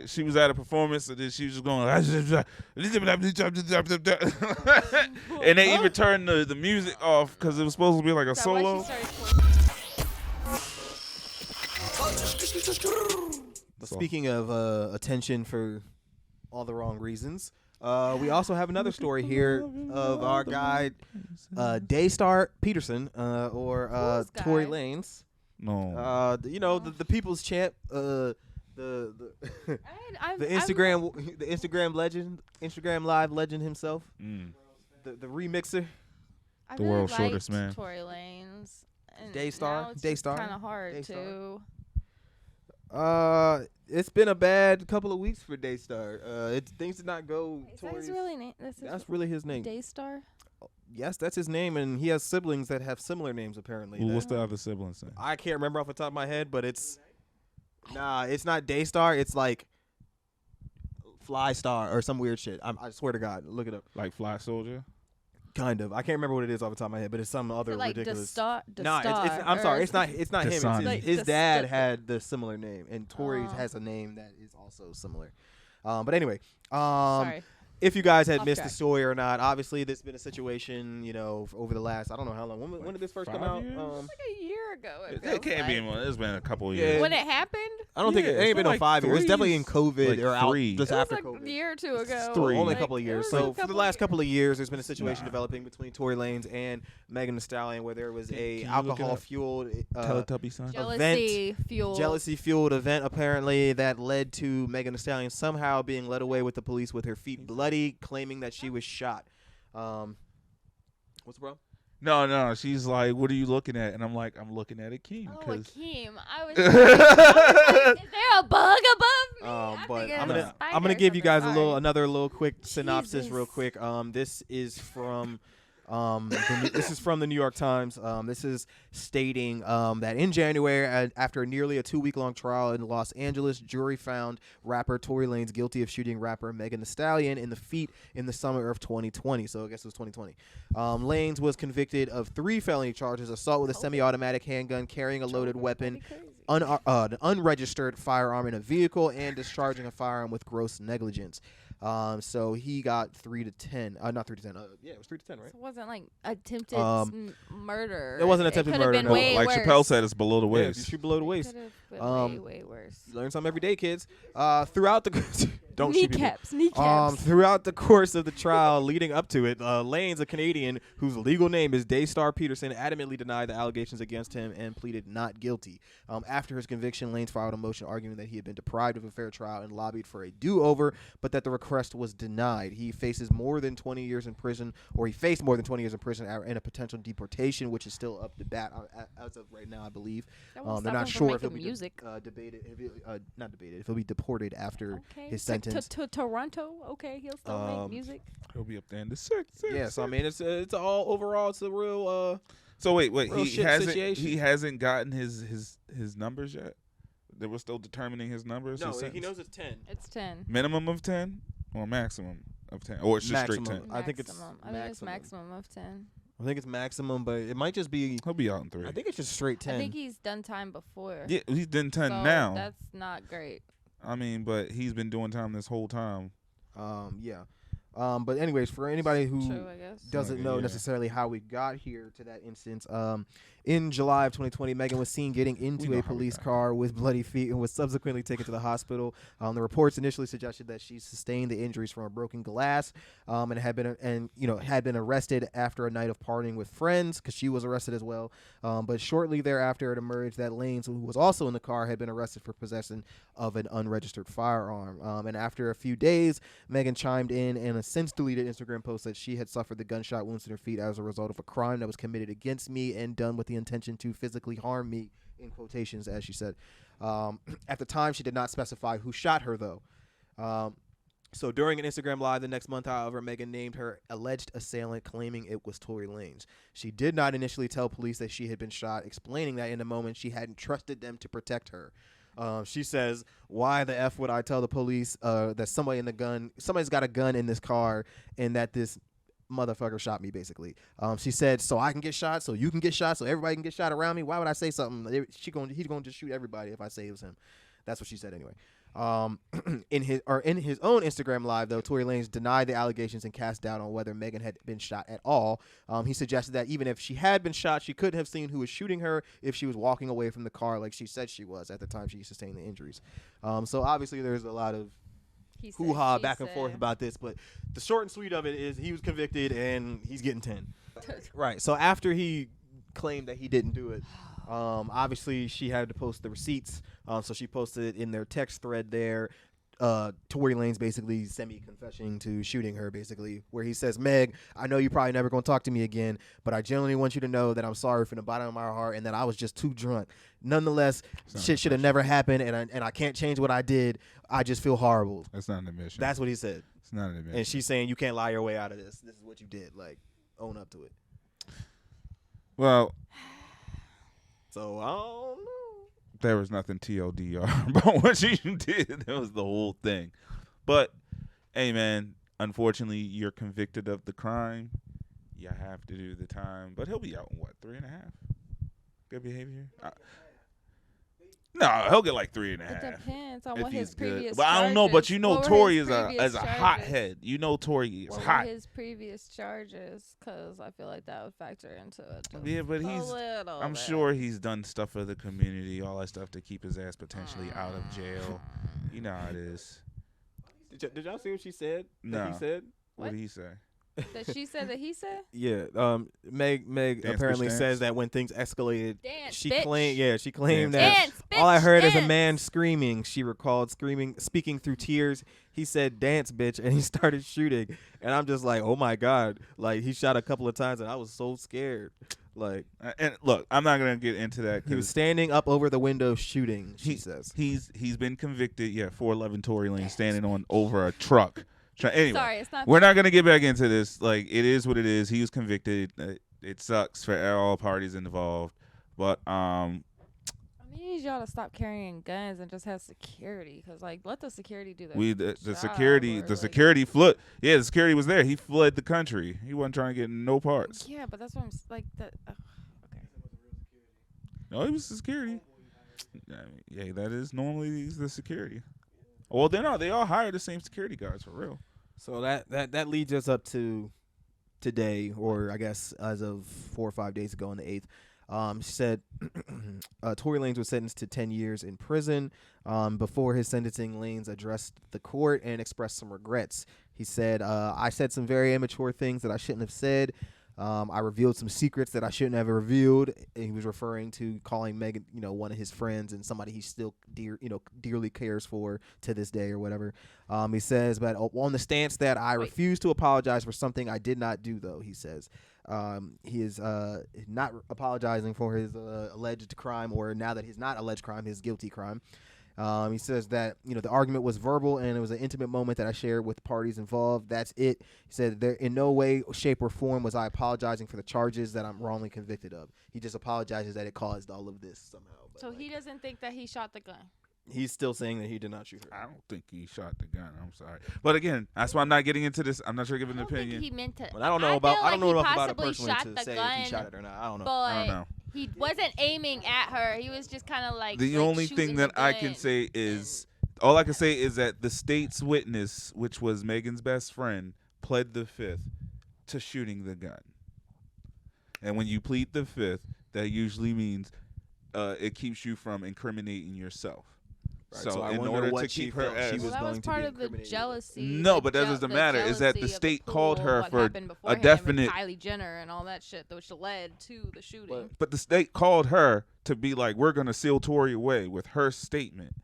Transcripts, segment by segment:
She was at a performance and then she was just going, and they even turned the music off because it was supposed to be like a solo. Speaking of attention for all the wrong reasons, we also have another story here of our guy, Daystar Peterson, or Tory Lanez. No. The people's champ, the Instagram legend, Instagram live legend himself, the remixer, the world's shortest man, Tory Lanez, Daystar, kind of hard Daystar. to. It's been a bad couple of weeks for Daystar. Things did not go. Is that his really name? That's really his name. Daystar. Yes, that's his name, and he has siblings that have similar names apparently. What's the other siblings name? I can't remember off the top of my head, but it's not Daystar. It's like Fly Star or some weird shit. I swear to God, look it up. Like Fly Soldier. Kind of. I can't remember what it is off the top of my head, but it's some other like ridiculous. I'm sorry. It's not him. It's Like his dad had the similar name, and Tory has a name that is also similar. But anyway, Sorry. if you guys had missed track. the story or not, obviously there's been a situation, over the last, I don't know how long. When did this first come out? Like a year ago. It can't be. It's been a couple of years. When it happened. I don't think it ain't been no 5 years. It's definitely in COVID or out just It was after like COVID. a year or two ago. Only a couple of years. So for the last couple of years, there's been a situation Nah. developing between Tory Lanez and Megan Thee Stallion, where there was Can a you look it alcohol up? fueled Teletubby son. Jealousy fueled event apparently that led to Megan Thee Stallion somehow being led away with the police with her feet bloody, claiming that she was shot. What's the problem? No. She's like, "What are you looking at?" And I'm like, "I'm looking at Akeem." Oh, Cause Akeem. I was like, is there a bug above me? But thinking I'm gonna give you guys Sorry. another little quick synopsis Jesus. real quick. This is from the New York Times. This is stating that in January, after nearly a 2-week-long trial in Los Angeles, jury found rapper Tory Lanez guilty of shooting rapper Megan Thee Stallion in the feet in the summer of 2020. So I guess it was 2020. Lanez was convicted of 3 felony charges: assault with a semi-automatic handgun, carrying a loaded weapon, an unregistered firearm in a vehicle, and discharging a firearm with gross negligence. So he got 3 to 10. Not 3 to 10. Yeah, it was 3 to 10, right? So it wasn't like attempted murder. It wasn't attempted could've murder, been no. way like worse. Chappelle said, it's below the Yeah, waist. you shoot below the waist. Could've been way worse. You learn something every day, kids. Throughout the don't shoot people. Kneecaps. Throughout the course of the trial leading up to it, Lanez, a Canadian whose legal name is Daystar Peterson, adamantly denied the allegations against him and pleaded not guilty. After his conviction, Lanez filed a motion arguing that he had been deprived of a fair trial and lobbied for a do-over, but that the request was denied. He faces more than 20 years in prison, or he faced more than 20 years in prison and a potential deportation, which is still up to bat as of right now, I believe. They're not sure if he'll be debated. Not debated. If he'll be deported after his sentence. To Toronto, okay, he'll still make music. He'll be up there in the six. Yeah, so I mean, it's all overall, it's a real. So wait, real shit situation. he hasn't gotten his numbers yet. They were still determining his numbers. No, his he sentence? knows it's 10. It's 10. Minimum of 10 or maximum of 10, or it's just straight 10. I think it's maximum of 10. I think it's maximum, but it might just be. He'll be out in 3. I think it's just straight 10. I think he's done time before. Yeah, he's done 10 so now. That's not great. I mean, but he's been doing time this whole time. Yeah. But anyways, for anybody who True, I guess. doesn't know necessarily how we got here to that instance, in July of 2020, Megan was seen getting into a police car with bloody feet and was subsequently taken to the hospital. The reports initially suggested that she sustained the injuries from a broken glass, and had been arrested after a night of partying with friends, because she was arrested as well. But shortly thereafter, it emerged that Lanez, who was also in the car, had been arrested for possession of an unregistered firearm. And after a few days, Megan chimed in a since deleted Instagram post that she had suffered the gunshot wounds in her feet as a result of a crime that was committed against me and done with the intention to physically harm me, in quotations, as she said. At the time, she did not specify who shot her, though. So during an Instagram Live the next month, however, Megan named her alleged assailant, claiming it was Tory Lanez. She did not initially tell police that she had been shot, explaining that in the moment she hadn't trusted them to protect her. She says, "Why the F would I tell the police that somebody's got a gun in this car and that this motherfucker shot me," basically. She said, "So I can get shot, so you can get shot, so everybody can get shot around me. Why would I say something? He's going to just shoot everybody if I say it was him." That's what she said anyway. In his own Instagram live, though, Tory Lanez denied the allegations and cast doubt on whether Megan had been shot at all. He suggested that even if she had been shot, she couldn't have seen who was shooting her if she was walking away from the car like she said she was at the time she sustained the injuries. So obviously there's a lot of hoo-ha back and forth about this, but the short and sweet of it is he was convicted and he's getting 10. Right. So after he claimed that he didn't do it, obviously she had to post the receipts. So she posted in their text thread there, Tory Lanez basically semi-confessing to shooting her, basically, where he says, "Meg, I know you're probably never going to talk to me again, but I genuinely want you to know that I'm sorry from the bottom of my heart and that I was just too drunk. Nonetheless, shit should have never happened, and I can't change what I did. I just feel horrible." That's not an admission. That's what he said. It's not an admission. And she's saying, you can't lie your way out of this. This is what you did. Like, own up to it. Well, so I don't know. There was nothing TLDR about what you did. That was the whole thing. But, hey, man, unfortunately, you're convicted of the crime. You have to do the time. But he'll be out in, what, 3.5? Good behavior? No, he'll get like 3.5. It depends on what his previous. But I don't know. But you know, what Tory is a hothead. You know, Tory is what hot. Were his previous charges, because I feel like that would factor into it. Yeah, but I'm sure he's done stuff for the community, all that stuff to keep his ass potentially out of jail. You know how it is. Did y'all see what she said? No. He said. What did he say? That she said that he said? Yeah. Meg Dance, apparently bitch, says that when things escalated, she bitch. claimed Dance, that bitch, all I heard is a dance. man screaming. She recalled speaking through tears. He said, "Dance, bitch," and he started shooting. And I'm just like, oh my God. Like, he shot a couple of times and I was so scared. Like, and look, I'm not gonna get into that. He was standing up over the window shooting, she says. He's been convicted. Yeah, 411 Tory Lanez standing on over a truck. Anyway, Sorry, it's not. We're not gonna get back into this. Like, it is what it is. He was convicted. It sucks for all parties involved. But I need y'all to stop carrying guns and just have security, because like let the security do that. The security fled. Yeah, the security was there. He fled the country. He wasn't trying to get no parts. Yeah, but that's what I'm like. That okay. No, he was the security. Yeah, that is normally the security. Well, they're not. They all hire the same security guards for real. So that leads us up to today, or I guess as of 4 or 5 days ago on the 8th. She said Tory Lanez was sentenced to 10 years in prison. Before his sentencing, Lanez addressed the court and expressed some regrets. He said, "I said some very immature things that I shouldn't have said. I revealed some secrets that I shouldn't have revealed." And he was referring to calling Megan, one of his friends and somebody he still dearly cares for to this day or whatever. He says, but on the stance that I refuse to apologize for something I did not do, though, he says. He is not apologizing for his alleged crime, or now that he's not alleged crime, his guilty crime. He says that, the argument was verbal and it was an intimate moment that I shared with parties involved. That's it. He said, there in no way, shape, or form was I apologizing for the charges that I'm wrongly convicted of. He just apologizes that it caused all of this somehow. But So he doesn't think that he shot the gun. He's still saying that he did not shoot her. I don't think he shot the gun. I'm sorry, but again, that's why I'm not getting into this. I'm not sure giving an I don't think opinion. he meant to. But I don't know enough about it personally shot to the say gun, if he shot it or not. I don't know. But I don't know. he wasn't aiming at her. He was just kind of like. The like only shooting thing the that I gun can say is, and- all I can say is that the state's witness, which was Megan's best friend, pled the fifth to shooting the gun. And when you plead the fifth, that usually means it keeps you from incriminating yourself. Right, So I in wonder order what to she keep her felt as she Well, was that going was to part be of the incriminated. jealousy. No, the but that doesn't the matter, is that the jealousy of state called pool, her what for happened a beforehand definite- with Kylie Jenner and all that shit, which led to the shooting. But the state called her to be like, we're going to seal Tory away with her statement.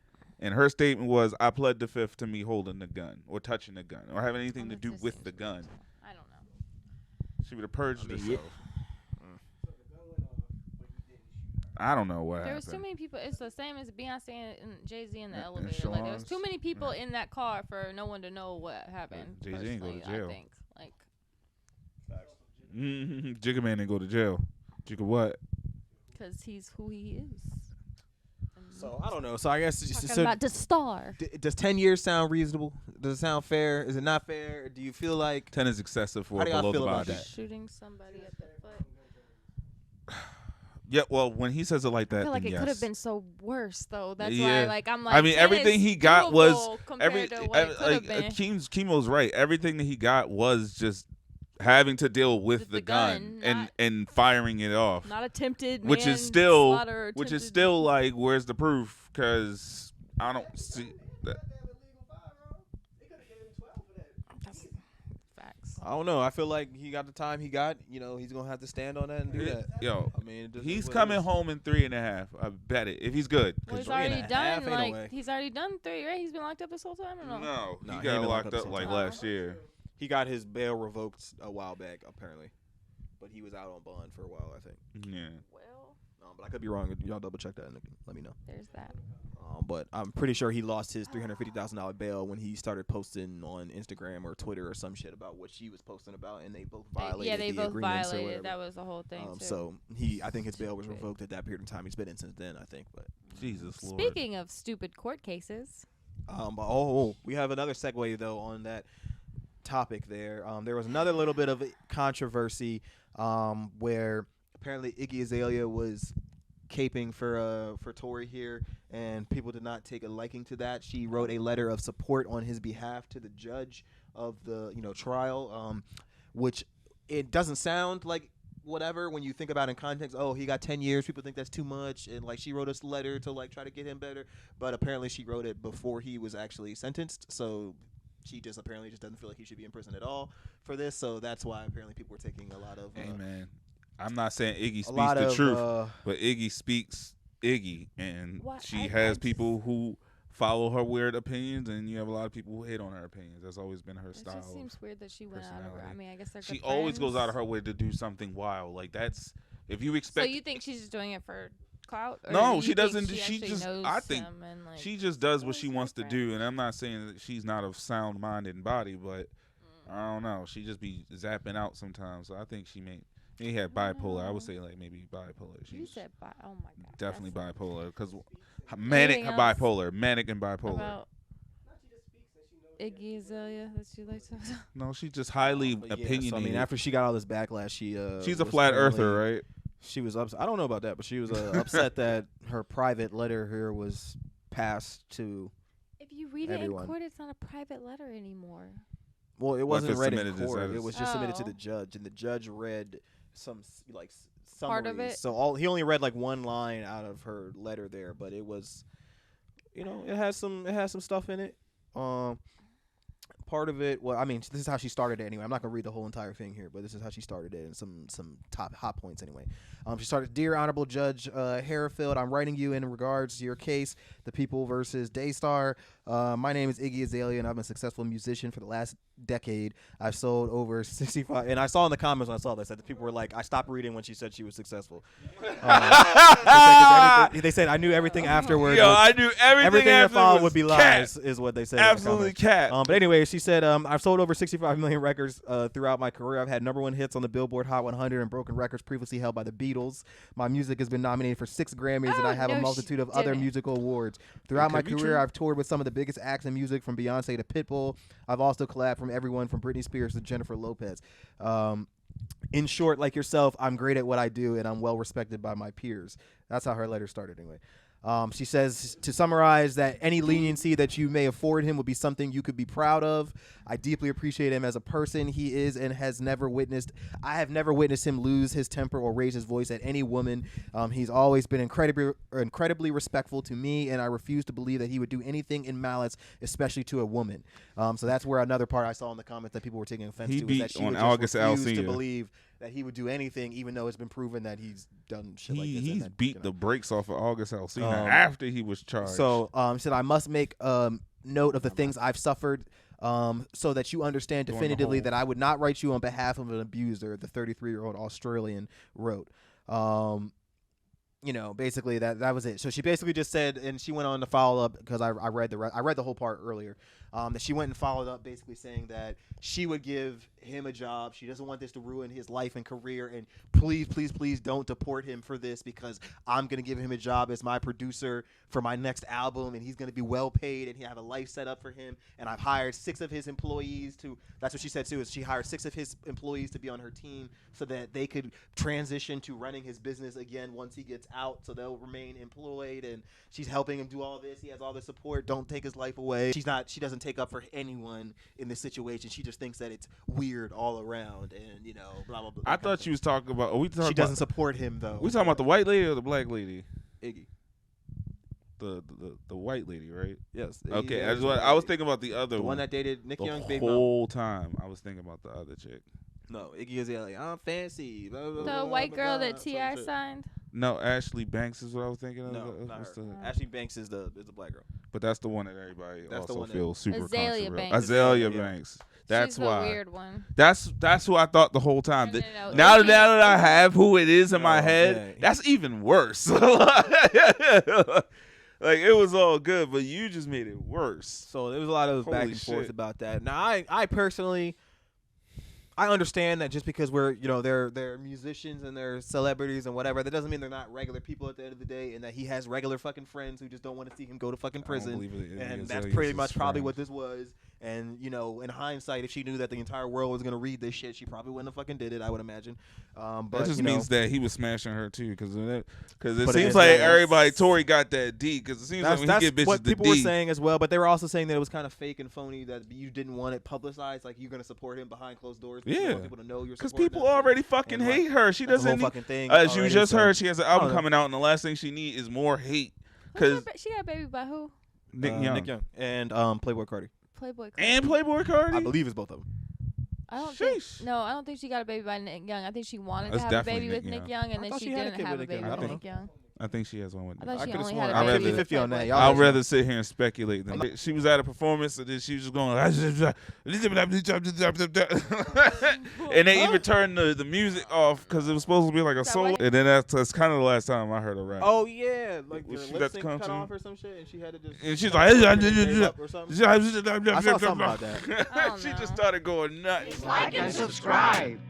And her statement was, I pled the fifth to me holding the gun or touching the gun or having anything to do with the gun. I don't know. She would have purged herself. yeah. I don't know what There was happened. too many people. It's the same as Beyonce and Jay-Z in the And elevator. Like, there was Sean's- too many people yeah. in that car for no one to know what happened. Jay-Z ain't go to personally, jail. I think. Like, Jigga Man didn't go to jail. Jigga what? because he's who he is. So I don't know. So I guess Talking about the star. does 10 years sound reasonable? Does it sound fair? Is it not fair? Do you feel like 10 is excessive for How do y'all below the feel about body. that? Shooting somebody at the foot. Yeah, well, when he sasays it like that, I feel like then it could have yes. been so worse though. That's Yeah. why, like, I'm like, I mean, 10 everything is he got was doable compared to what it could have been. Kemo's right. Everything that he got was just having to deal with the gun and firing it off, not attempted, which is still like, where's the proof? Because I don't see that. I don't know. I feel like he got the time he got. You know, he's gonna have to stand on that and do that. Yo, I mean, he's coming home in 3.5. I bet it. If he's good, well, he's already done. Like he's already done 3, right? He's been locked up this whole time. I don't know. No, he got locked up like last year. He got his bail revoked a while back, apparently, but he was out on bond for a while, I think. Yeah. Well, but I could be wrong. Y'all double check that and let me know. There's that. But I'm pretty sure he lost his $350,000 bail when he started posting on Instagram or Twitter or some shit about what she was posting about, and they both violated. They both agreements violated. That was the whole thing. Too. So I think his bail was revoked at that period of time. He's been in since then, I think. But Jesus Lord. Speaking of stupid court cases, we have another segue though on that topic. There was another little bit of controversy where apparently Iggy Azalea was caping for Tory here, and people did not take a liking to that. She wrote a letter of support on his behalf to the judge of the trial, which it doesn't sound like whatever when you think about it in context. Oh, he got 10 years. People think that's too much, and like she wrote us a letter to like try to get him better, but apparently she wrote it before he was actually sentenced. So she just apparently just doesn't feel like he should be in prison at all for this. So that's why apparently people were taking a lot of. Amen. I'm not saying Iggy speaks the truth, but Iggy speaks Iggy, and she has people who follow her weird opinions, and you have a lot of people who hate on her opinions. That's always been her style. It just seems weird that she went out of her. I mean, I guess they're she always goes out of her way to do something wild. Like that's if you expect. So you think she's just doing it for clout? Or no, she doesn't. She just. I think she just does what she wants to do, and I'm not saying that she's not of sound mind and body, but I don't know. She just be zapping out sometimes. So I think she may. He had bipolar. I would say like maybe bipolar. You said oh my god. Definitely bipolar because manic and bipolar. About Iggy Azalea that she likes. No, she's just highly opinionated. So, I mean, after she got all this backlash, she's a flat earther, right? She was upset. I don't know about that, but she was upset that her private letter here was passed to. If you read everyone. It in court, it's not a private letter anymore. Well, it wasn't read in court. It was just submitted to the judge, and the judge read some like summaries. Part of it. So he only read like one line out of her letter there, but it was, it has some stuff in it. Part of it, well, I mean, this is how she started it anyway. I'm not gonna read the whole entire thing here, but this is how she started it, and some top hot points anyway. She started, "Dear Honorable Judge Harrowfield, I'm writing you in regards to your case, The People versus Daystar. My name is Iggy Azalea, and I'm a successful musician for the last decade. I've sold over 65." And I saw in the comments when I saw this that the people were like, "I stopped reading when she said she was successful." They said I knew everything afterwards. Yo, I knew everything that followed would be lies, is what they said. Absolutely cat. But anyway, she said, "I've sold over 65 million records throughout my career. I've had #1 hits on the Billboard Hot 100 and broken records previously held by the Beatles. My music has been nominated for 6 Grammys, and I have a multitude of other musical awards. Throughout my career, I've toured with some of the biggest acts in music, from Beyonce to Pitbull. I've also collabed from everyone from Britney Spears to Jennifer Lopez. In short, like yourself, I'm great at what I do, and I'm well respected by my peers." That's how her letter started anyway. She says, to summarize, that any leniency that you may afford him would be something you could be proud of. I deeply appreciate him as a person. He is and has never witnessed. I have never witnessed him lose his temper or raise his voice at any woman. He's always been incredibly respectful to me, and I refuse to believe that he would do anything in malice, especially to a woman. So that's where another part I saw in the comments that people were taking offense to, is that she would just refuse to believe that he would do anything, even though it's been proven that he's done shit like this. He's beat the brakes off of August Alsina after he was charged. So he said, "I must make note of the things I've suffered, so that you understand definitively that I would not write you on behalf of an abuser," the 33-year-old Australian wrote. basically that was it. So she basically just said, and she went on to follow up because I read the whole part earlier. That she went and followed up, basically saying that she would give him a job. She doesn't want this to ruin his life and career, and please don't deport him for this because I'm gonna give him a job as my producer for my next album, and he's gonna be well paid, and he have a life set up for him. And I've hired 6 of his employees to. That's what she said too. Is she hired 6 of his employees to be on her team so that they could transition to running his business again once he gets out, so they'll remain employed. And she's helping him do all this. He has all the support. Don't take his life away. She doesn't take up for anyone in this situation. She just thinks that it's weird all around, and blah blah blah. I thought you was talking about. She doesn't support him though. We talking about the white lady or the black lady? Iggy. The white lady, right? Yes. Okay, I was thinking about the other one that dated Nick Young's baby mom. The whole time I was thinking about the other chick. No, Iggy is like, I'm fancy. Blah, blah, the blah, white blah, girl blah, that T.I. signed? No, Ashley Banks is what I was thinking of. No, not her. Ashley Banks is the black girl. But that's the one that everybody also feels super Azalea controversial. Banks. Azalea Banks. That's She's why. The weird one. That's who I thought the whole time. No. Now that I have who it is in my head, that's even worse. Like, it was all good, but you just made it worse. So there was a lot of back and forth about that. Now, I personally, I understand that just because we're, they're musicians and they're celebrities and whatever, that doesn't mean they're not regular people at the end of the day, and that he has regular fucking friends who just don't want to see him go to fucking prison. And that's pretty much probably what this was. And, in hindsight, if she knew that the entire world was going to read this shit, she probably wouldn't have fucking did it, I would imagine. But that just means that he was smashing her, too, because it seems like everybody, Tory got that D, because it seems like when he get bitches what the people D. were saying as well, but they were also saying that it was kind of fake and phony, that you didn't want it publicized, like you're going to support him behind closed doors. Yeah. You want people to know you're because people already fucking hate her. She doesn't fucking thing. As you just heard, she has an album coming out, and the last thing she needs is more hate. Cause she got a baby by who? Nick Young. And Playboy Cardi. Playboy Cardi? I believe it's both of them. I don't think she got a baby by Nick Young. I think she wanted to have a baby with Nick Young, and then she didn't have a baby with Nick Young. I think she has one with Nick. I could have sworn. I'd 50 on that. I'd rather sit here and speculate than she was at a performance and then she was just going and they even turned the music off because it was supposed to be like a solo. And then that's kind of the last time I heard her rap. Oh yeah, like her lip sync cut off or some shit, and she had to just. And she's like, I saw something about that. She just started going nuts. Like and subscribe.